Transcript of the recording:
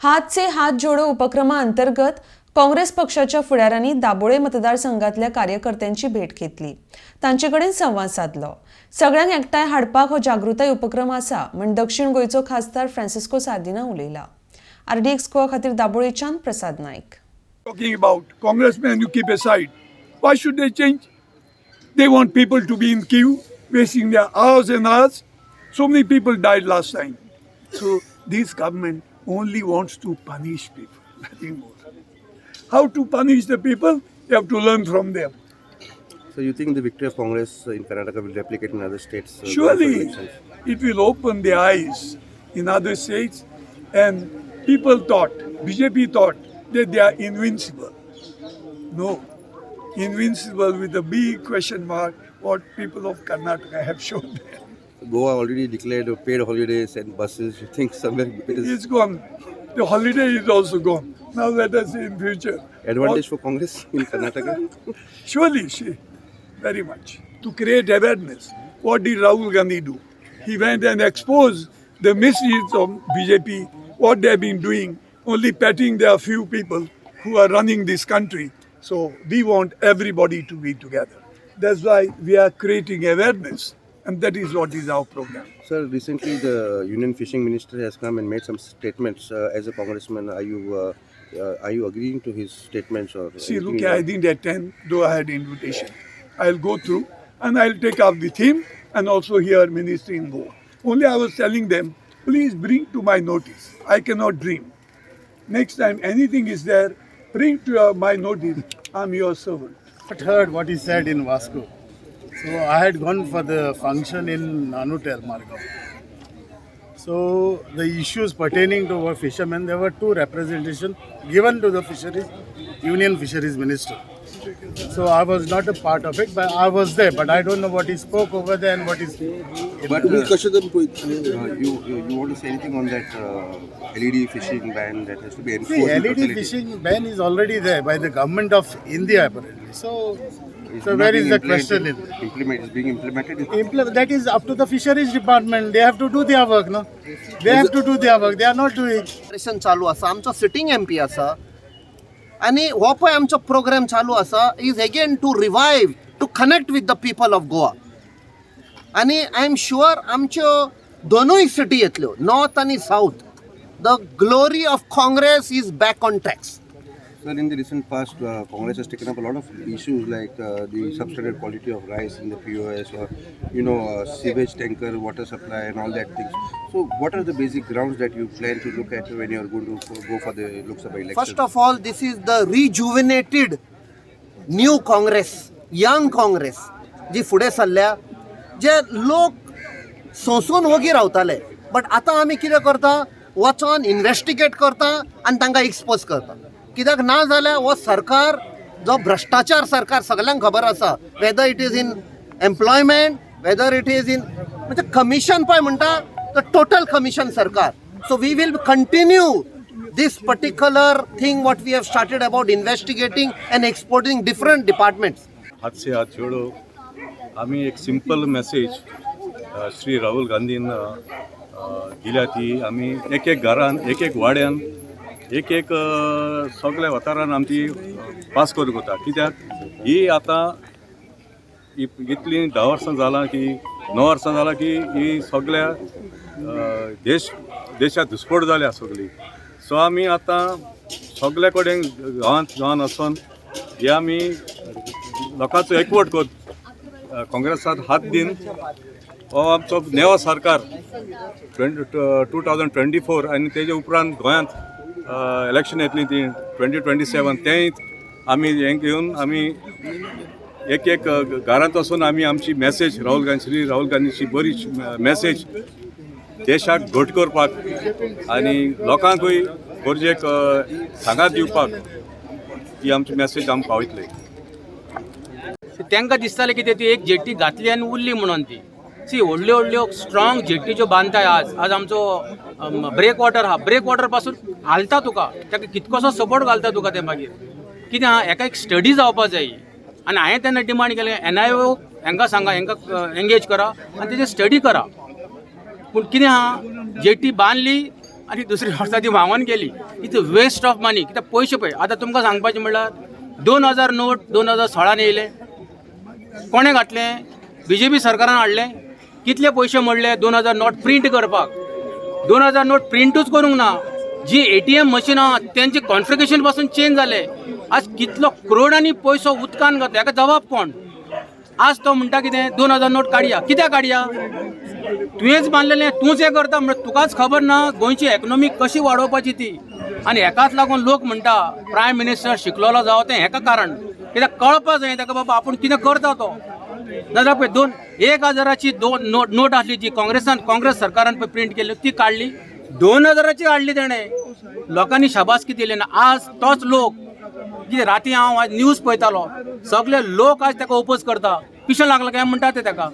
हात से हात जोडो उपक्रमाअंतर्गत काँग्रेस पक्षाच्या फुडाऱ्यांनी दाबोळे मतदारसंघातल्या कार्यकर्त्यांची भेट घेतली. तांचेकडेन संवाद साधलो. सगळ्यांक एकठांय हाडपाक हो जागृताय उपक्रम आसा म्हण दक्षिण गोंयचो खासदार फ्रांसिस्को सार्दिना उलयला. RDXGOA खातीर दाबोळेच्यान प्रसाद नायक. Talking about congressmen you keep aside. Why should they change? They want people to be in queue, wasting their hours and hours. So many people died last time. So this government only wants to punish people, nothing more. How to punish the people? You have to learn from them. So you think the victory of Congress in Karnataka will replicate in other states? Surely it will open their eyes in other states, and people thought, BJP thought that they are invincible. No, invincible with a big question mark, what people of Karnataka have shown them. Goa already declared paid holidays and buses. You think somewhere it is It's gone. The holiday is also gone. Now let us see in future. advantage for Congress in Karnataka? Surely, very much. To create awareness. What did Rahul Gandhi do? He went and exposed the misdeeds of BJP, what they have been doing, only petting their few people who are running this country. So we want everybody to be together. That's why we are creating awareness, and that is what is our program. Sir, recently the Union Fishing Minister has come and made some statements. As a congressman, are you agreeing to his statements or? See, look, I didn't attend, though I had invitation. I'll go through and I'll take up with him and also hear Minister in Goa. Only I was telling them, please bring to my notice. I cannot dream. Next time anything is there, bring to my notice. I'm your servant. I heard what he said in Vasco. So I had gone for the function in Anutel Margam. So the issues pertaining to our fishermen, there were two representations given to the fisheries, Union Fisheries Minister. So I was not a part of it, but I was there. But I don't know what he spoke over there and what is. But you want to say anything on that LED fishing ban that has to be enforced? See, LED fishing ban is already there by the government of India apparently. So where is the question? It's being implemented. That is up to the fisheries department. They have to do their work, no? They have to do their work. They are not doing. Session चालू आसा आमचो sitting MP आसा आनी हो पळय आमचो programme चालू आसा is again to revive to connect with the people of Goa आनी आय एम शुअर आमच्यो दोनूय सिटी येतल्यो नॉर्थ आनी south the glory of Congress is back on tracks. Sir, in the recent past, Congress has taken up a lot of issues like the substandard quality of rice in the POS or, sewage tanker, water supply and all that things. So what are the basic grounds that you plan to look at when you are going to go for the Lok Sabha election? First of all, this is the rejuvenated new Congress, young Congress, जी फुडें सरल्या जे लोक सोंसून वोगी रावताले but आतां आमी कितें करता वचोन इन्वेस्टिगेट करता आनी तांकां एक्सपोज करता. कित्याक ना जाल्यार हो सरकार जो भ्रष्टाचार सरकार सगळ्यांक खबर आसा whether it is in employment whether it is in म्हणजे कमिशन पळय म्हणटा द टोटल कमिशन सरकार. So we will continue this particular thing what we have started about investigating and exporting different departments. हाथ से हाथ जोड़ो आम्ही एक simple message Shri Rahul Gandhian दिल्या ती आम्ही एक एक घरान एक एक वाड्यान एक एक सगळ्या वाठारान आमची पास करूंक वता. कित्याक ही आतां इतली 10 वर्सां जालां की 9 वर्सां जालां की ही सगळ्या देशात घुसपट जाल्या सगळी. सो आमी आतां सगळे कडेन गांवांत वचोन हे आमी लोकांचो एकवट कर काँग्रेसाक हात दिन हो आमचो नेवो सरकार 2024 आनी तेजे उपरांत गोंयांत इलेक्शन येतली ती 2027 तें आमी हें घेवन आमी एक एक घरांत वचून आमी आमची मेसेज श्री राहुल गांधीची बरी मेसेज देशाक घट करपाक आनी लोकांकूय गरजेक सांगात दिवपाक ही आमची मेसेज आमकां पावयतली. तांकां दिसतालें कितें ती एक जेट्टी घातली आनी उरली म्हणून ती सी व्हडल्यो व्हडल्यो स्ट्रॉंग जेट्टी ज्यो बांदताय आज आमचो ब्रेक वॉटर आहा ब्रेक वॉटर पासून हालता तुका ताका कितकोसो सपोर्ट घालता तुका ते मागीर कितें आहा हेका एक स्टडी जावपाक जाय आनी हांवें तेन्ना डिमांड केलें NIO हांकां सांगा हांकां एंगेज करा आनी तेजेर स्टडी करा. पूण कितें आहा जेट्टी बांदली आनी दुसरी वर्सा ती व्हांवून गेली. इट्स वेस्ट ऑफ मनी. कित्याक पयशे पळय आतां तुमकां सांगपाचें म्हणल्यार 2000 नोट 2016 येयले. कोणें घातले? BJP सरकारान हाडले. कितले पयशे मोडले 2000 नोट प्रिंट करपाक? 2000 नोट प्रिंटूच करूंक ना. जी ATM मशीन आहा त्यांचे कॉन्फिगरेशन पासून चेंज जाले. आज कितलो करोडांनी पयसो उदकान घातलो, हाका जबाब कोण? आज तो म्हणटा कितें 2000 नोट काडया. कित्याक काडया? तुवेंच बांदलेलें, तूंच हें करता म्हणजे तुकाच खबर ना गोंयची इकॉनॉमी कशी वाडोवपाची ती. आनी हेकाच लागून लोक म्हणटा प्रायम मिनिस्टर शिकलेलो जावं तें हेका कारण. कित्याक कळपाक जाय ताका बाबा आपूण कितें करता तो. नाजाल्यार पळय 1000ची नोट आसली जी काँग्रेस सरकारान पळय प्रिंट केली ती काडली. 2000ची हाडली तेणें. लोकांनी शाबासकी दिली ना. आज तोच लोक कितें राती हांव आज न्यूज पळयतालो, सगळे लोक आज ताका ओपोज करता. पिशें लागला काय म्हणटा ते ताका.